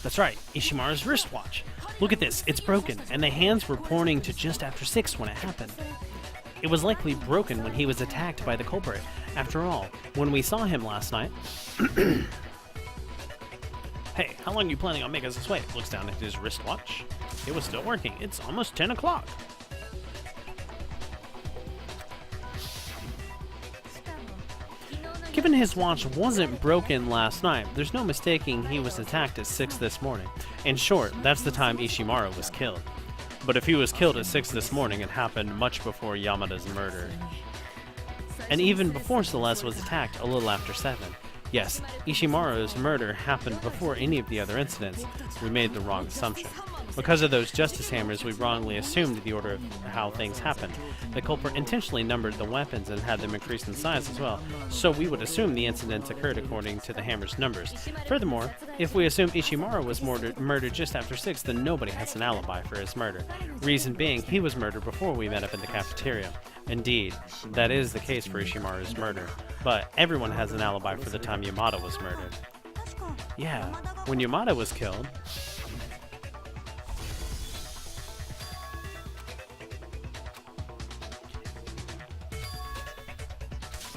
That's right, Ishimaru's wristwatch. Look at this, it's broken, and the hands were pointing to just after 6 when it happened. It was likely broken when he was attacked by the culprit. After all, when we saw him last night... Hey, how long are you planning on making us wait? Looks down at his wristwatch. It was still working. It's almost 10 o'clock. Given his watch wasn't broken last night, there's no mistaking he was attacked at 6 this morning. In short, that's the time Ishimaru was killed. But if he was killed at 6 this morning, it happened much before Yamada's murder. And even before Celeste was attacked a little after 7. Yes, Ishimaru's murder happened before any of the other incidents. We made the wrong assumption. Because of those justice hammers, we wrongly assumed the order of how things happened. The culprit intentionally numbered the weapons and had them increase in size as well, so we would assume the incidents occurred according to the hammer's numbers. Furthermore, if we assume Ishimaru was murdered just after 6, then nobody has an alibi for his murder. Reason being, he was murdered before we met up in the cafeteria. Indeed, that is the case for Ishimaru's murder, but everyone has an alibi for the time Yamada was murdered. Yeah, when Yamada was killed...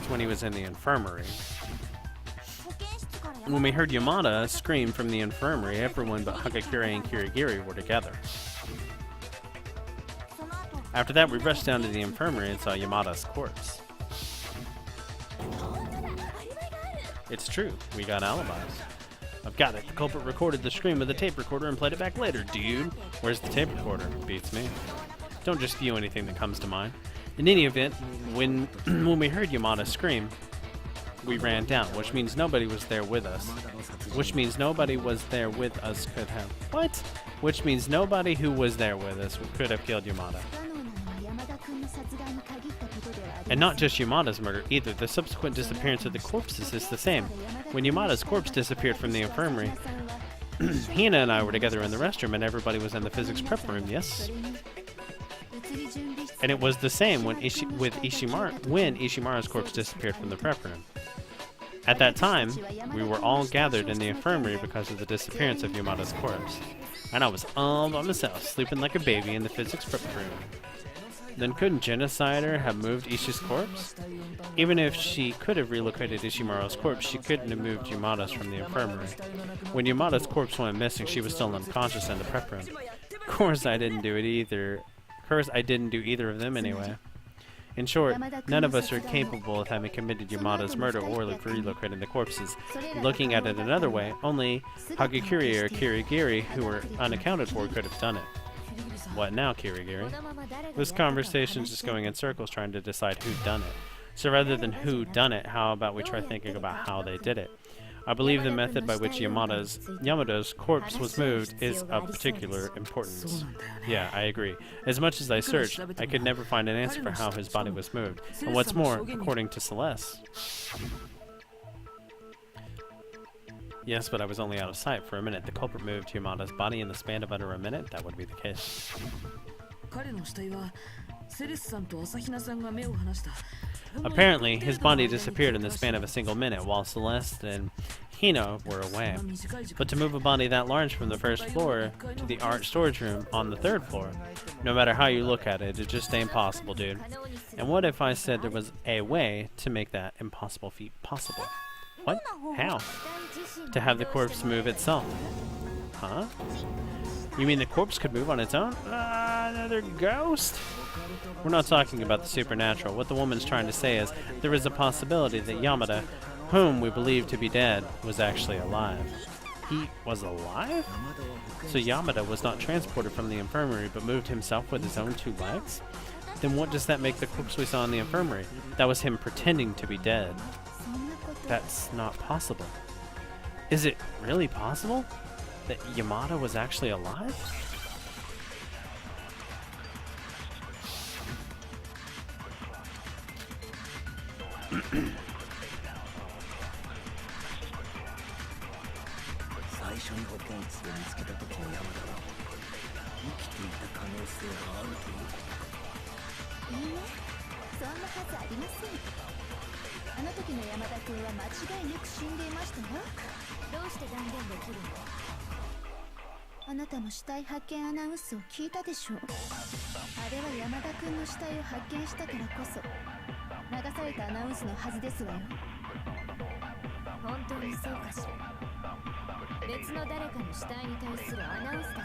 when he was in the infirmary. When we heard Yamada scream from the infirmary, everyone but Hagakure and Kirigiri were together. After that, we rushed down to the infirmary and saw Yamada's corpse. It's true, we got alibis. I've got it. The culprit recorded the scream with a tape recorder and played it back later, dude. Where's the tape recorder? Beats me. Don't just view anything that comes to mind. In any event, when we heard Yamada scream, we ran down, which means nobody was there with us. Which means nobody was there with us could have... What? Which means nobody who was there with us could have killed Yamada. And not just Yamada's murder either, the subsequent disappearance of the corpses is the same. When Yamada's corpse disappeared from the infirmary, Hina and I were together in the restroom and everybody was in the physics prep room, yes? And it was the same when Ishimaru's corpse disappeared from the prep room. At that time, we were all gathered in the infirmary because of the disappearance of Yamada's corpse. And I was all by myself, sleeping like a baby in the physics prep room. Then couldn't Genocider have moved Ishi's corpse? Even if she could have relocated Ishimaru's corpse, she couldn't have moved Yamada's from the infirmary. When Yamada's corpse went missing, she was still unconscious in the prep room. Of course I didn't do either of them anyway. In short, none of us are capable of having committed Yamada's murder or relocating the corpses. Looking at it another way, only Hagakure or Kirigiri, who were unaccounted for, could have done it. What now, Kirigiri? This conversation's just going in circles trying to decide who done it. So rather than who done it, how about we try thinking about how they did it? I believe the method by which Yamada's corpse was moved is of particular importance. Yeah, I agree. As much as I searched, I could never find an answer for how his body was moved. And what's more, according to Celeste... Yes, but I was only out of sight for a minute. The culprit moved Yamada's body in the span of under a minute? That would be the case. Apparently, his body disappeared in the span of a single minute while Celeste and Hina were away. But to move a body that large from the first floor to the art storage room on the 3rd floor, no matter how you look at it, it just ain't possible, dude. And what if I said there was a way to make that impossible feat possible? What? How? To have the corpse move itself. Huh? You mean the corpse could move on its own? Another ghost? We're not talking about the supernatural. What the woman's trying to say is there is a possibility that Yamada, whom we believe to be dead, was actually alive. He was alive? So Yamada was not transported from the infirmary but moved himself with his own 2 legs? Then what does that make the corpse we saw in the infirmary? That was him pretending to be dead. That's not possible. Is it really possible that Yamada was actually alive? あなたも死体発見アナウンスを聞いたでしょう。あれは山田君の死体を発見したからこそ流されたアナウンスのはずですわよ。本当にそうかしら。別の誰かの死体に対するアナウンスだっ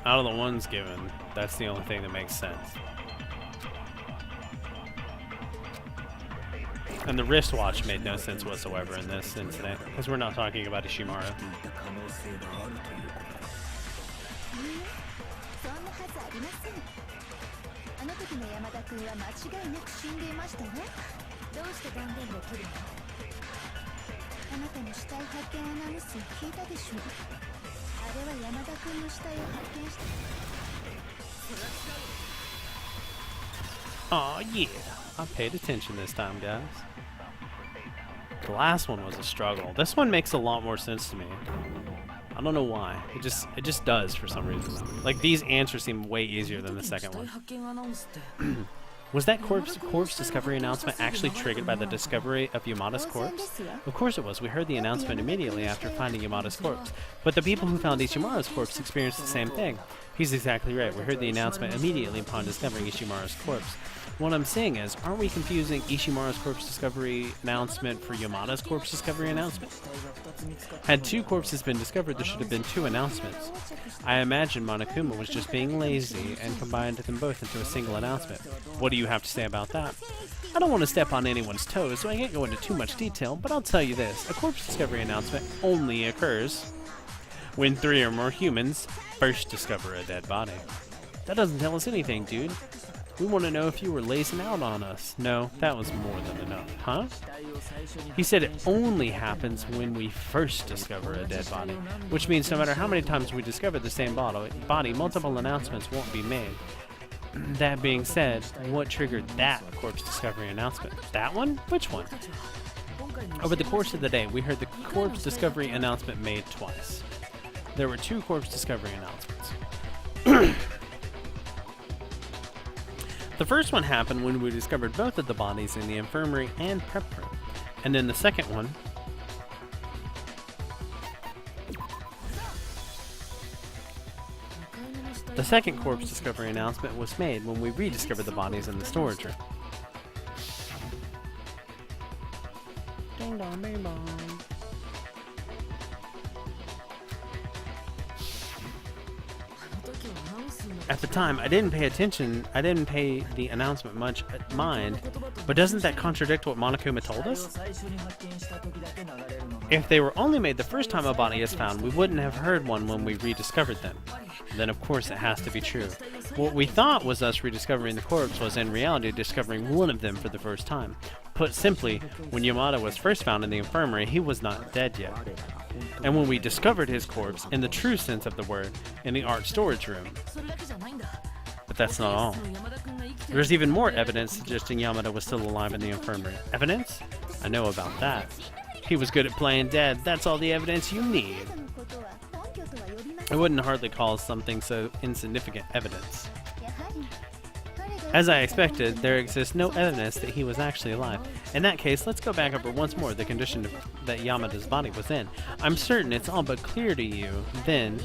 た。 Out of the ones given, that's the only thing that makes sense. And the wristwatch made no sense whatsoever in this incident, because we're not talking about Ishimara. そんなはずありません。あの時の山田君は間違いなく死んでいましたよ。どうして断言できるの？あなたの死体発見アナウンスを聞いたでしょう。あれは山田君の死体を発見した。 Aw, yeah. I paid attention this time, guys. The last one was a struggle. This one makes a lot more sense to me. I don't know why. It just does for some reason. Like, these answers seem way easier than the second one. Was that corpse discovery announcement actually triggered by the discovery of Yamada's corpse? Of course it was. We heard the announcement immediately after finding Yamada's corpse. But the people who found Ishimaru's corpse experienced the same thing. He's exactly right. We heard the announcement immediately upon discovering Ishimaru's corpse. What I'm saying is, aren't we confusing Ishimaru's corpse discovery announcement for Yamada's corpse discovery announcement? Had two corpses been discovered, there should have been two announcements. I imagine Monokuma was just being lazy and combined them both into a single announcement. What do you have to say about that? I don't want to step on anyone's toes, so I can't go into too much detail, but I'll tell you this. A corpse discovery announcement only occurs when 3 or more humans first discover a dead body. That doesn't tell us anything, dude. We want to know if you were lacing out on us. No, that was more than enough, huh? He said it only happens when we first discover a dead body, which means no matter how many times we discover the same body, multiple announcements won't be made. That being said, what triggered that corpse discovery announcement? That one? Which one? Over the course of the day, we heard the corpse discovery announcement made twice. There were 2 corpse discovery announcements. The first one happened when we discovered both of the bodies in the infirmary and prep room. And then the second one... The second corpse discovery announcement was made when we rediscovered the bodies in the storage room. Ding dong, bing bong. At the time, I didn't pay the announcement much mind, but doesn't that contradict what Monokuma told us? If they were only made the first time a body is found, we wouldn't have heard one when we rediscovered them. Then of course it has to be true. What we thought was us rediscovering the corpse was in reality discovering one of them for the first time. Put simply, when Yamada was first found in the infirmary, he was not dead yet. And when we discovered his corpse, in the true sense of the word, in the art storage room. But that's not all. There's even more evidence suggesting Yamada was still alive in the infirmary. Evidence? I know about that. He was good at playing dead. That's all the evidence you need. I wouldn't hardly call something so insignificant evidence. As I expected, there exists no evidence that he was actually alive. In that case, let's go back over once more the condition that Yamada's body was in. I'm certain it's all but clear to you, then,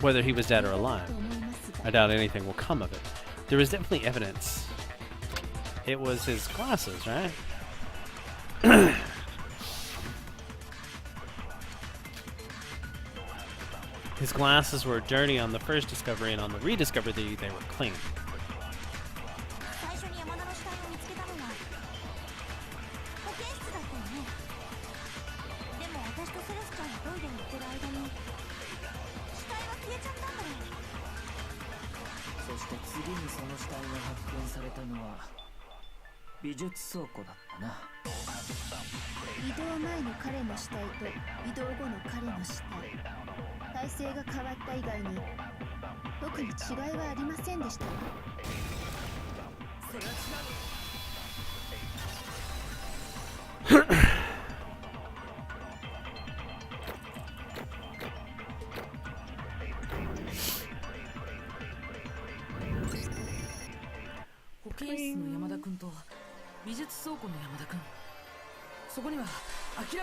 whether he was dead or alive. I doubt anything will come of it. There is definitely evidence. It was his glasses, right? His glasses were dirty on the first discovery, and on the rediscovery they were clean.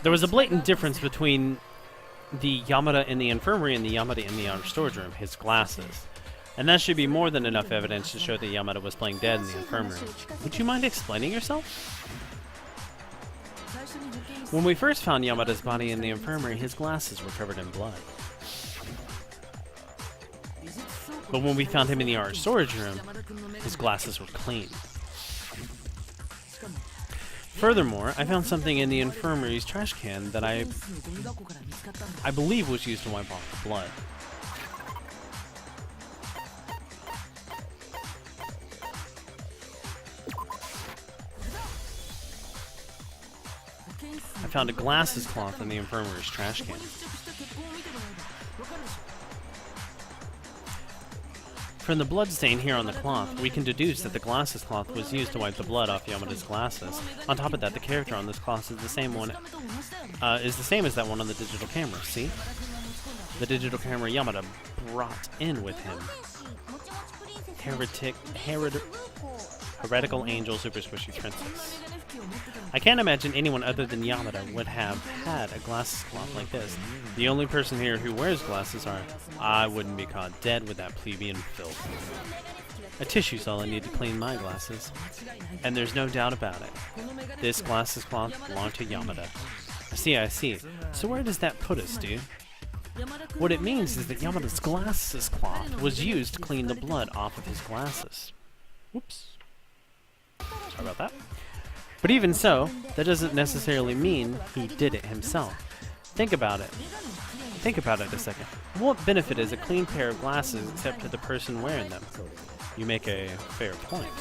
There was a blatant difference between the Yamada in the infirmary and the Yamada in the outer storage room, his glasses. And that should be more than enough evidence to show that Yamada was playing dead in the infirmary. Would you mind explaining yourself? When we first found Yamada's body in the infirmary, his glasses were covered in blood. But when we found him in the art storage room, his glasses were clean. Furthermore, I found something in the infirmary's trash can that I believe was used to wipe off the blood. I found a glasses cloth in the infirmary's trash can. From the blood stain here on the cloth, we can deduce that the glasses cloth was used to wipe the blood off Yamada's glasses. On top of that, the character on this cloth is the same as that one on the digital camera. See? The digital camera Yamada brought in with him. Heretical angel, super squishy princess. I can't imagine anyone other than Yamada would have had a glasses cloth like this. The only person here who wears glasses I wouldn't be caught dead with that plebeian filth. A tissue's all I need to clean my glasses. And there's no doubt about it. This glasses cloth belonged to Yamada. I see. So where does that put us, dude? What it means is that Yamada's glasses cloth was used to clean the blood off of his glasses. Whoops. Sorry about that. But even so, that doesn't necessarily mean he did it himself. Think about it. Think about it a second. What benefit is a clean pair of glasses except to the person wearing them? You make a fair point.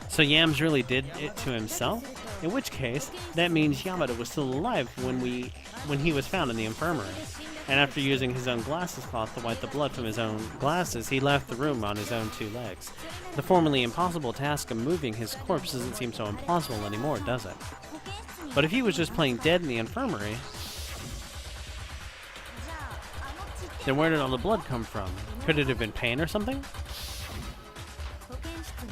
So Yams really did it to himself? In which case, that means Yamada was still alive when he was found in the infirmary. And after using his own glasses cloth to wipe the blood from his own glasses, he left the room on his own two legs. The formerly impossible task of moving his corpse doesn't seem so implausible anymore, does it? But if he was just playing dead in the infirmary, then where did all the blood come from? Could it have been pain or something?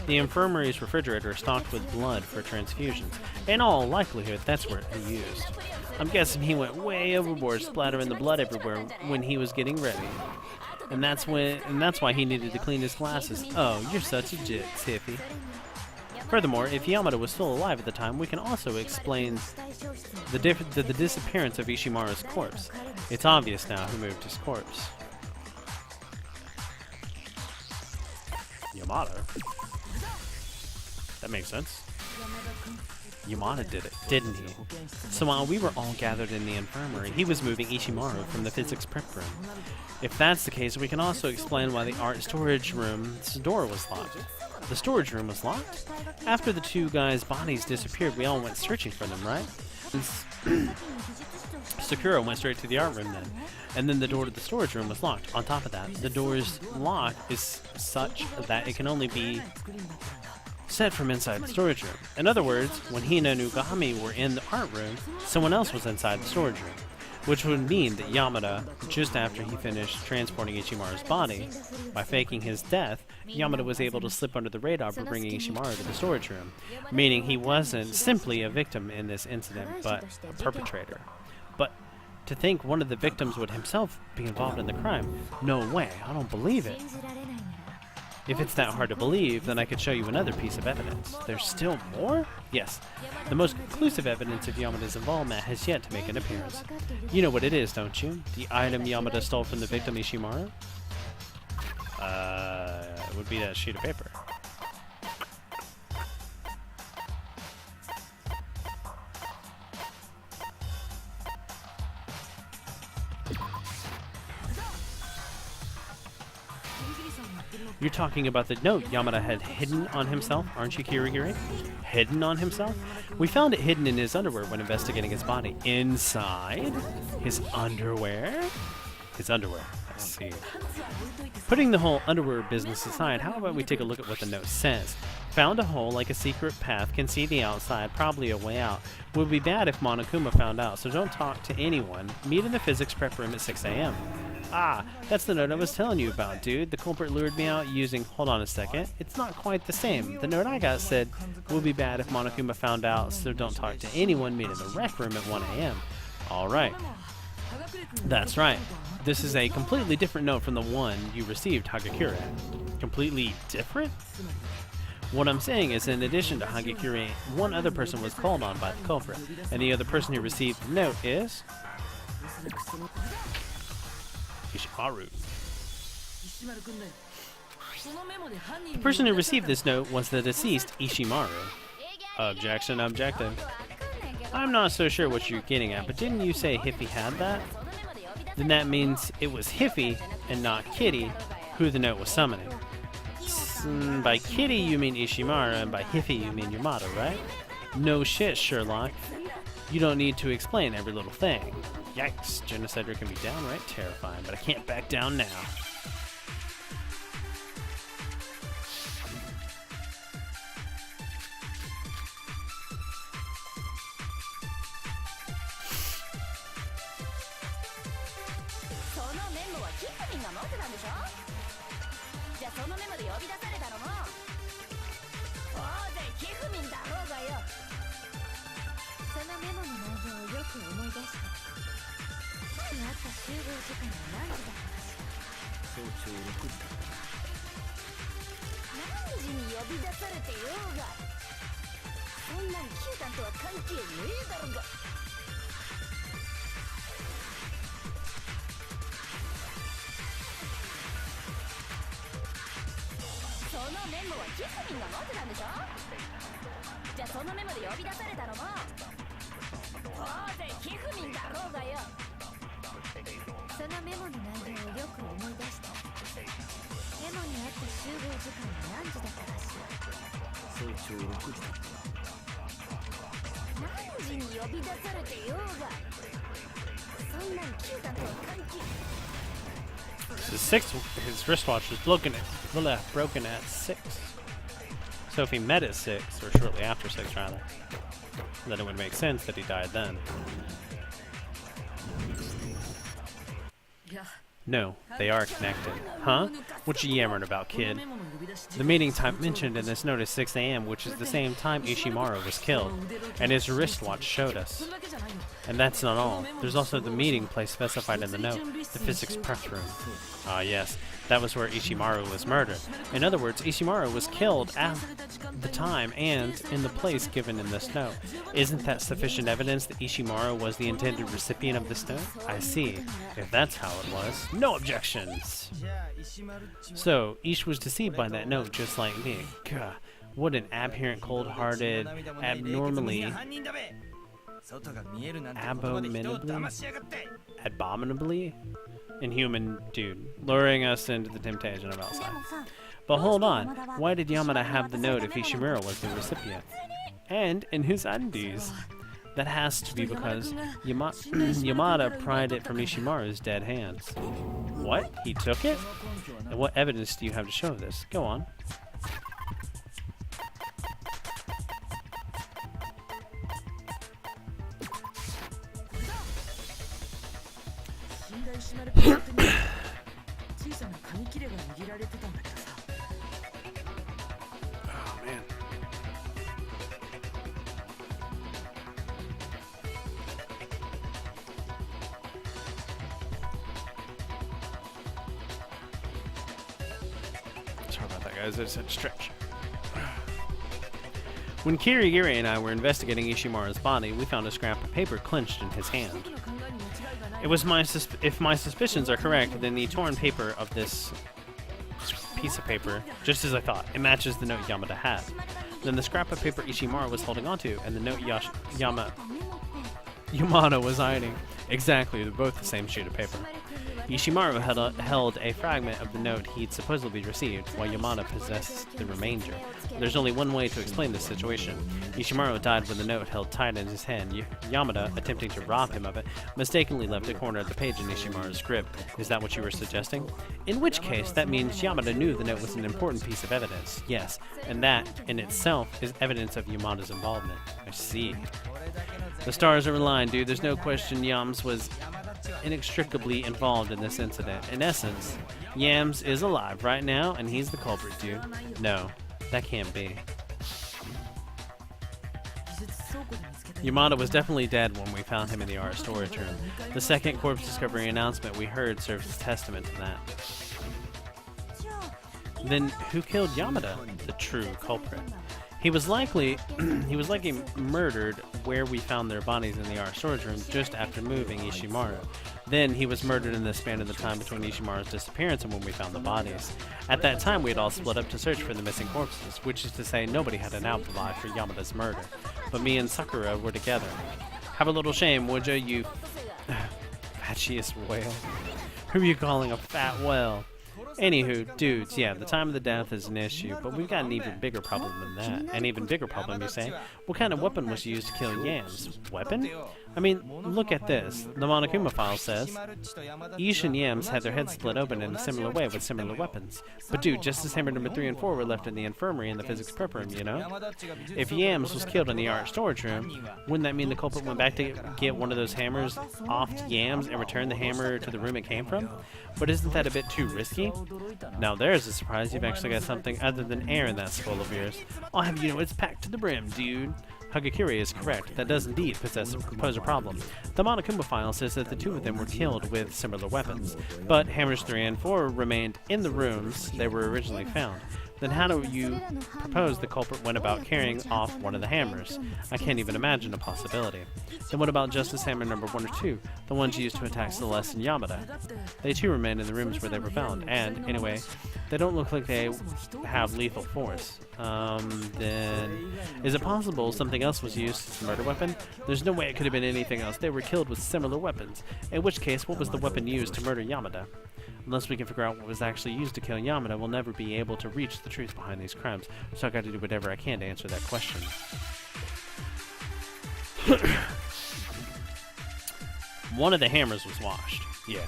The infirmary's refrigerator is stocked with blood for transfusions. In all likelihood, that's where he used. I'm guessing he went way overboard, splattering the blood everywhere when he was getting ready. And that's why he needed to clean his glasses. Oh, you're such a jit, Tiffy. Furthermore, if Yamada was still alive at the time, we can also explain the disappearance of Ishimaru's corpse. It's obvious now who moved his corpse. Yamada? That makes sense. Yamada did it, didn't he? So while we were all gathered in the infirmary, he was moving Ishimaru from the physics prep room. If that's the case, we can also explain why the art storage room's door was locked. The storage room was locked? After the two guys' bodies disappeared, we all went searching for them, right? Sakura went straight to the art room then. And then the door to the storage room was locked. On top of that, the door's lock is such that it can only be set from inside the storage room. In other words, when he and Onugami were in the art room, someone else was inside the storage room. Which would mean that Yamada, just after he finished transporting Ishimaru's body, by faking his death, Yamada was able to slip under the radar by bringing Ishimaru to the storage room, meaning he wasn't simply a victim in this incident, but a perpetrator. But to think one of the victims would himself be involved in the crime, no way, I don't believe it. If it's that hard to believe, then I could show you another piece of evidence. There's still more? Yes. The most conclusive evidence of Yamada's involvement has yet to make an appearance. You know what it is, don't you? The item Yamada stole from the victim Ishimaru? It would be that sheet of paper. You're talking about the note Yamada had hidden on himself, aren't you, Kirigiri? Hidden on himself? We found it hidden in his underwear when investigating his body. Inside? His underwear? His underwear, I see. Putting the whole underwear business aside, how about we take a look at what the note says? Found a hole like a secret path, can see the outside, probably a way out. Would be bad if Monokuma found out, so don't talk to anyone. Meet in the physics prep room at 6 a.m. Ah, that's the note I was telling you about, dude. The culprit lured me out using... Hold on a second. It's not quite the same. The note I got said, would be bad if Monokuma found out, so don't talk to anyone. Meet in the rec room at 1 a.m. Alright. That's right. This is a completely different note from the one you received, Hagakure. Completely different? What I'm saying is, in addition to Hagakure, one other person was called on by the culprit, and the other person who received the note is Ishimaru. The person who received this note was the deceased Ishimaru. Objection, objective. I'm not so sure what you're getting at, but didn't you say Hiffy had that? Then that means it was Hiffy, and not Kitty, who the note was summoning. By Kitty you mean Ishimaru, and by Hiffy you mean Yamato, right? No shit, Sherlock. You don't need to explain every little thing. Yikes, Genocider can be downright terrifying, but I can't back down now. His wristwatch was broken at 6. So if he met at 6, or shortly after 6 rather, then it would make sense that he died then. No, they are connected. Huh? What you yammering about, kid? The meeting time mentioned in this note is 6 a.m., which is the same time Ishimaru was killed, and his wristwatch showed us. And that's not all. There's also the meeting place specified in the note, the physics prep room. Ah, yes, that was where Ishimaru was murdered. In other words, Ishimaru was killed at the time and in the place given in this note. Isn't that sufficient evidence that Ishimaru was the intended recipient of this note? I see. If that's how it was, no objections. So, Ish was deceived by that note just like me. Gah, what an abhorrent, cold-hearted, abominably inhuman dude, luring us into the temptation of outside. But hold on, why did Yamada have the note if Ishimaru was the recipient? And in whose undies? That has to be because Yamada pried it from Ishimaru's dead hands. What? He took it? And what evidence do you have to show this? Go on. Oh, man. Sorry about that, guys. I just had to stretch. When Kirigiri and I were investigating Ishimaru's body, we found a scrap of paper clenched in his hand. It was if my suspicions are correct, then the torn paper of this piece of paper, just as I thought, it matches the note Yamada had. Then the scrap of paper Ishimaru was holding onto, and the note Yamada was hiding. Exactly, they're both the same sheet of paper. Ishimaru held a fragment of the note he'd supposedly received, while Yamada possessed the remainder. There's only one way to explain this situation. Ishimaru died with the note held tight in his hand. Yamada, attempting to rob him of it, mistakenly left a corner of the page in Ishimaru's script. Is that what you were suggesting? In which case, that means Yamada knew the note was an important piece of evidence. Yes, and that, in itself, is evidence of Yamada's involvement. I see. The stars are aligned, dude. There's no question Yams was inextricably involved in this incident. In essence, Yams is alive right now, and he's the culprit, dude. No, that can't be. Yamada was definitely dead when we found him in the art storage room. The second corpse discovery announcement we heard serves as testament to that. Then who killed Yamada, the true culprit? He was likely murdered where we found their bodies in the art storage room just after moving Ishimaru. Then he was murdered in the span of the time between Ishimaru's disappearance and when we found the bodies. At that time, we had all split up to search for the missing corpses, which is to say nobody had an alibi for Yamada's murder. But me and Sakura were together. Have a little shame, would ya, you fattiest whale? Who are you calling a fat whale? Anywho, dudes, yeah, the time of the death is an issue, but we've got an even bigger problem than that. An even bigger problem, you say? What kind of weapon was used to kill Yams? Weapon? I mean, look at this. The Monokuma file says, Ish and Yams had their heads split open in a similar way with similar weapons. But dude, Justice Hammer number 3 and 4 were left in the infirmary in the physics prep room, you know? If Yams was killed in the art storage room, wouldn't that mean the culprit went back to get one of those hammers off Yams and return the hammer to the room it came from? But isn't that a bit too risky? Now there's a surprise, you've actually got something other than air in that skull of yours. I'll have you know it's packed to the brim, dude. Hagakure is correct. That does indeed pose a problem. The Monokuma file says that the two of them were killed with similar weapons, but hammers 3 and 4 remained in the rooms they were originally found. Then how do you propose the culprit went about carrying off one of the hammers? I can't even imagine a possibility. Then what about Justice Hammer number 1 or 2, the ones used to attack Celeste and Yamada? They too remain in the rooms where they were found, and, anyway, they don't look like they have lethal force. Then... Is it possible something else was used as a murder weapon? There's no way it could have been anything else. They were killed with similar weapons. In which case, what was the weapon used to murder Yamada? Unless we can figure out what was actually used to kill Yamada, we'll never be able to reach the truth behind these crimes. So I gotta do whatever I can to answer that question. One of the hammers was washed. Yeah.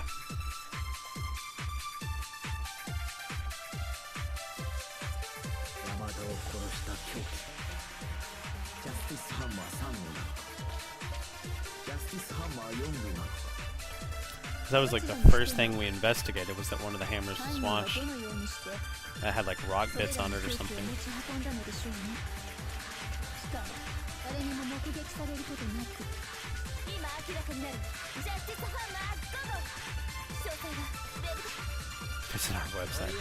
That was like the first thing we investigated, was that one of the hammers was washed. That had like rock bits on it or something. Visit our website.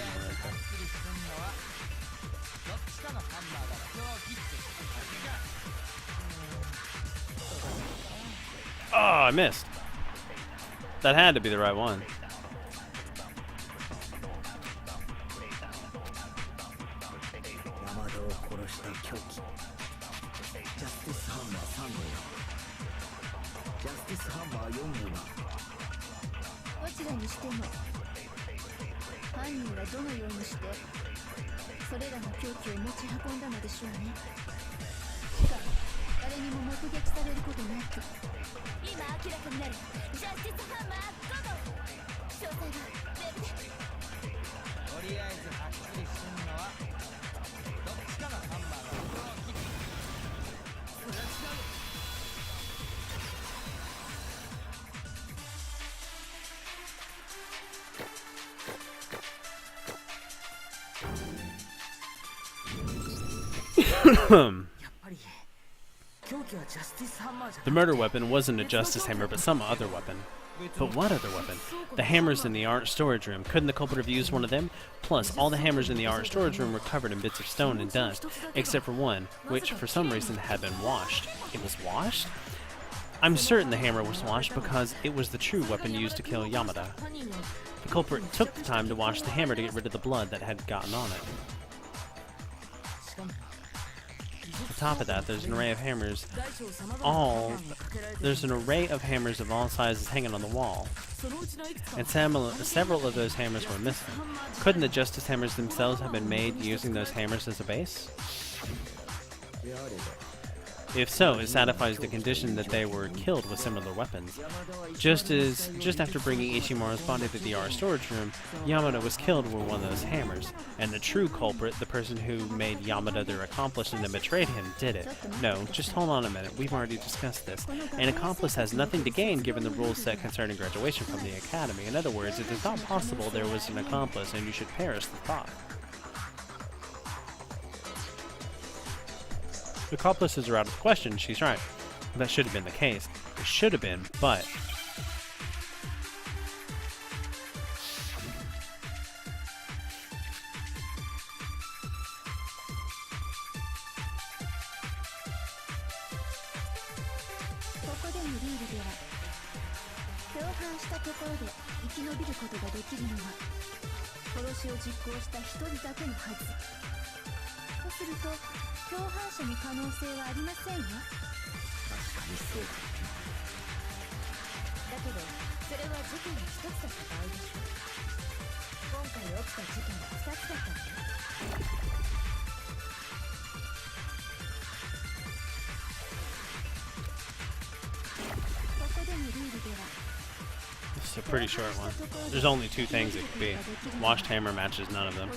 Oh, I missed. That had to be the right one. The murder weapon wasn't a Justice Hammer, but some other weapon. But what other weapon? The hammers in the art storage room. Couldn't the culprit have used one of them? Plus, all the hammers in the art storage room were covered in bits of stone and dust, except for one, which for some reason had been washed. It was washed? I'm certain the hammer was washed because it was the true weapon used to kill Yamada. The culprit took the time to wash the hammer to get rid of the blood that had gotten on it. On top of that, there's an array of hammers of all sizes hanging on the wall. And several of those hammers were missing. Couldn't the Justice Hammers themselves have been made using those hammers as a base? If so, it satisfies the condition that they were killed with similar weapons. Just after bringing Ishimaru's body to the art storage room, Yamada was killed with one of those hammers. And the true culprit, the person who made Yamada their accomplice and then betrayed him, did it. No, just hold on a minute, we've already discussed this. An accomplice has nothing to gain given the rules set concerning graduation from the academy. In other words, it is not possible there was an accomplice and you should perish the thought. Accomplices are out of the question, she's right. that should have been the case. It should have been, but it's a pretty short one. There's only two things it could be. Washed hammer matches none of them.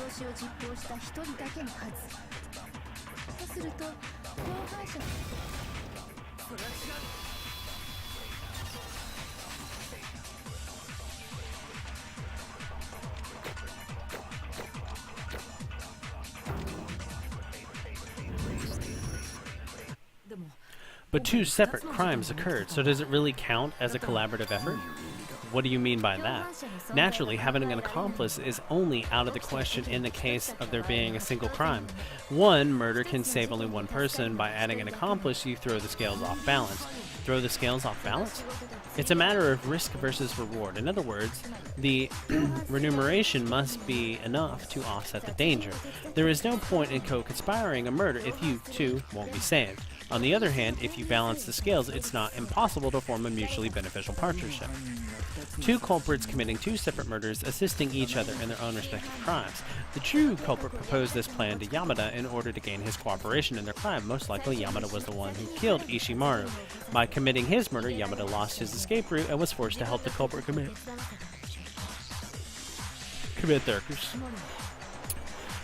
But two separate crimes occurred, so does it really count as a collaborative effort? What do you mean by that? Naturally, having an accomplice is only out of the question in the case of there being a single crime. One murder can save only one person. By adding an accomplice, you throw the scales off balance. Throw the scales off balance? It's a matter of risk versus reward. In other words, the remuneration must be enough to offset the danger. There is no point in co-conspiring a murder if you, too, won't be saved. On the other hand, if you balance the scales, it's not impossible to form a mutually beneficial partnership. Two culprits committing two separate murders, assisting each other in their own respective crimes. The true culprit proposed this plan to Yamada in order to gain his cooperation in their crime. Most likely, Yamada was the one who killed Ishimaru. By committing his murder, Yamada lost his escape route and was forced to help the culprit commit theirs.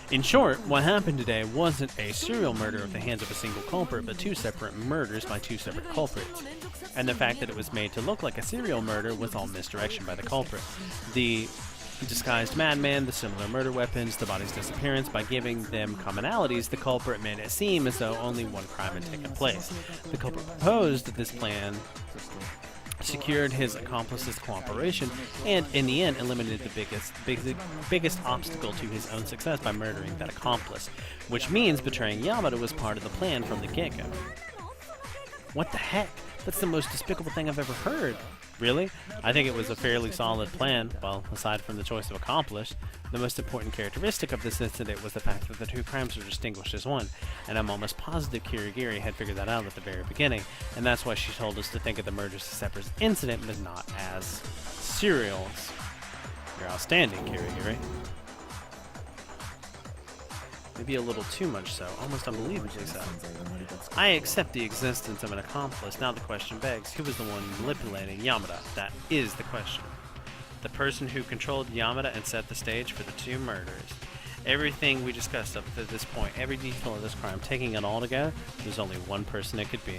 In short, what happened today wasn't a serial murder at the hands of a single culprit, but two separate murders by two separate culprits. And the fact that it was made to look like a serial murder was all misdirection by the culprit. The disguised madman, the similar murder weapons, the body's disappearance, by giving them commonalities, the culprit made it seem as though only one crime had taken place. The culprit proposed that this plan secured his accomplice's cooperation, and in the end eliminated the biggest obstacle to his own success by murdering that accomplice, which means betraying Yamada was part of the plan from the get-go. What the heck? That's the most despicable thing I've ever heard. Really? I think it was a fairly solid plan, well, aside from the choice of accomplice. The most important characteristic of this incident was the fact that the two crimes were distinguished as one, and I'm almost positive Kirigiri had figured that out at the very beginning, and that's why she told us to think of the murders as a separate incident, but not as serials. You're outstanding, Kirigiri. Maybe a little too much so, almost unbelievably so. I accept the existence of an accomplice. Now the question begs, who was the one manipulating Yamada? That is the question. The person who controlled Yamada and set the stage for the two murders. Everything we discussed up to this point, every detail of this crime, taking it all together, there's only one person it could be.